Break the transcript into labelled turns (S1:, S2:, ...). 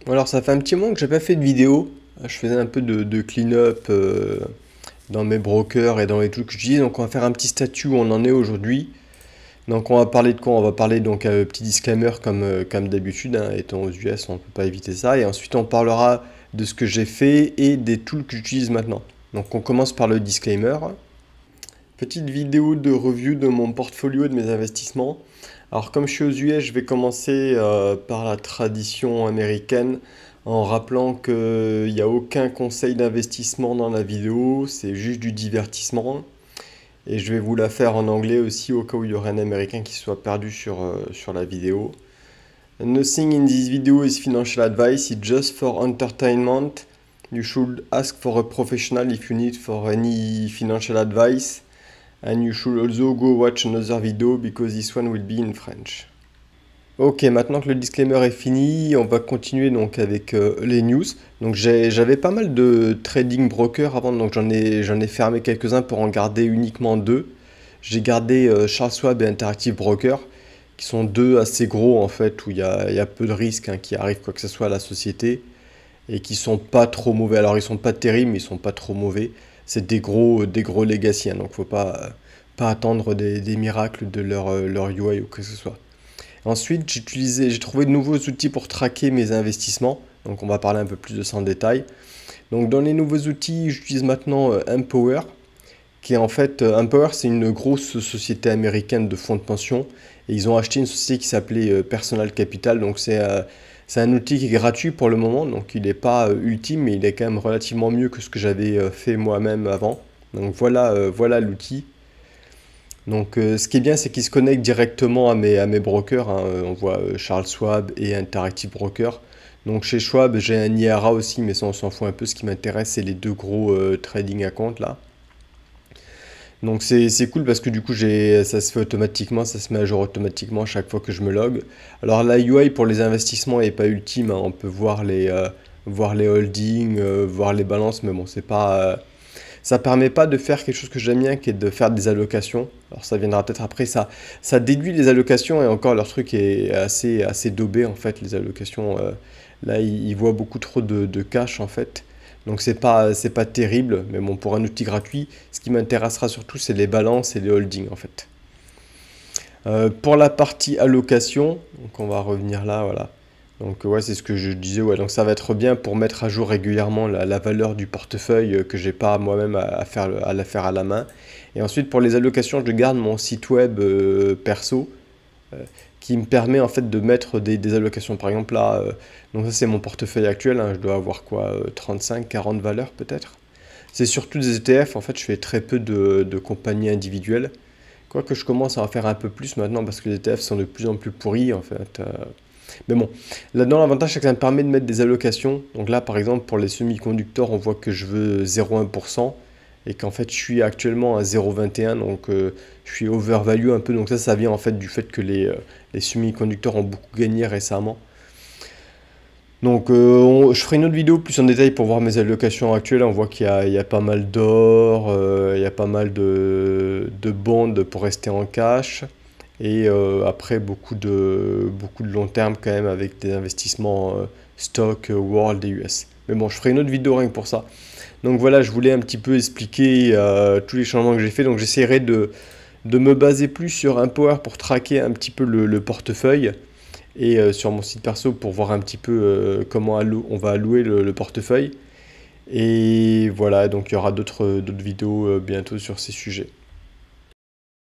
S1: Alors ça fait un petit moment que j'ai pas fait de vidéo. Je faisais un peu de clean-up dans mes brokers et dans les trucs que j'utilise. Donc on va faire un petit statut où on en est aujourd'hui. Donc on va parler de quoi? On va parler donc un petit disclaimer comme d'habitude, hein, étant aux US, on ne peut pas éviter ça. Et ensuite on parlera de ce que j'ai fait et des tools que j'utilise maintenant. Donc on commence par le disclaimer. Petite vidéo de review de mon portfolio et de mes investissements. Alors comme je suis aux US, je vais commencer par la tradition américaine en rappelant qu'il n'y a aucun conseil d'investissement dans la vidéo, c'est juste du divertissement. Et je vais vous la faire en anglais aussi au cas où il y aurait un américain qui soit perdu sur la vidéo. Nothing in this video is financial advice, it's just for entertainment. You should ask for a professional if you need for any financial advice. And you should also go watch another video because this one will be in French. Ok, maintenant que le disclaimer est fini, on va continuer donc avec les news. Donc j'avais pas mal de trading brokers avant, donc j'en ai fermé quelques-uns pour en garder uniquement deux. J'ai gardé Charles Schwab et Interactive Broker, qui sont deux assez gros en fait, où il y a peu de risques hein, qui arrive quoi que ce soit à la société, et qui sont pas trop mauvais. Alors ils sont pas terribles, mais ils sont pas trop mauvais. C'est des gros legacy, hein, donc faut pas attendre des miracles de leur UI ou que ce soit. Ensuite, j'ai trouvé de nouveaux outils pour traquer mes investissements. Donc on va parler un peu plus de ça en détail. Donc dans les nouveaux outils, j'utilise maintenant Empower, qui est en fait, Empower, c'est une grosse société américaine de fonds de pension. Et ils ont acheté une société qui s'appelait Personal Capital. Donc c'est un outil qui est gratuit pour le moment. Donc il n'est pas ultime, mais il est quand même relativement mieux que ce que j'avais fait moi-même avant. Donc voilà l'outil. Donc ce qui est bien, c'est qu'il se connecte directement à mes brokers, hein. On voit Charles Schwab et Interactive Broker. Donc chez Schwab, j'ai un IRA aussi, mais ça on s'en fout un peu. Ce qui m'intéresse, c'est les deux gros trading accounts là. Donc c'est cool parce que du coup ça se fait automatiquement, ça se met à jour automatiquement à chaque fois que je me log. Alors la UI pour les investissements n'est pas ultime, hein. On peut voir les holdings, voir les balances, mais bon, c'est pas, ça permet pas de faire quelque chose que j'aime bien, qui est de faire des allocations. Alors ça viendra peut-être après, ça déduit les allocations et encore leur truc est assez daubé en fait, les allocations. Là, ils voient beaucoup trop de cash en fait. Donc c'est pas terrible, mais bon, pour un outil gratuit, ce qui m'intéressera surtout, c'est les balances et les holdings en fait. Pour la partie allocation, donc on va revenir là, voilà. Donc ouais, c'est ce que je disais, ouais, donc ça va être bien pour mettre à jour régulièrement la valeur du portefeuille que j'ai pas moi-même la faire à la main. Et ensuite pour les allocations, je garde mon site web perso euh, qui me permet en fait de mettre des allocations. Par exemple là, donc ça c'est mon portefeuille actuel, hein, je dois avoir quoi, 35, 40 valeurs peut-être. C'est surtout des ETF, en fait je fais très peu de compagnies individuelles. Quoique je commence à en faire un peu plus maintenant parce que les ETF sont de plus en plus pourris en fait. Mais bon, là-dedans, l'avantage, c'est que ça me permet de mettre des allocations. Donc là, par exemple, pour les semi-conducteurs, on voit que je veux 0,1% et qu'en fait, je suis actuellement à 0,21. Donc, je suis overvalue un peu. Donc ça vient en fait du fait que les semi-conducteurs ont beaucoup gagné récemment. Donc, je ferai une autre vidéo plus en détail pour voir mes allocations actuelles. On voit qu'il y a pas mal d'or, il y a pas mal de bonds pour rester en cash. Et après, beaucoup de long terme quand même avec des investissements stock, world et US. Mais bon, je ferai une autre vidéo rien que pour ça. Donc voilà, je voulais un petit peu expliquer tous les changements que j'ai fait. Donc j'essaierai de me baser plus sur un Power pour traquer un petit peu le portefeuille et sur mon site perso pour voir un petit peu comment on va allouer le portefeuille. Et voilà, donc il y aura d'autres vidéos bientôt sur ces sujets.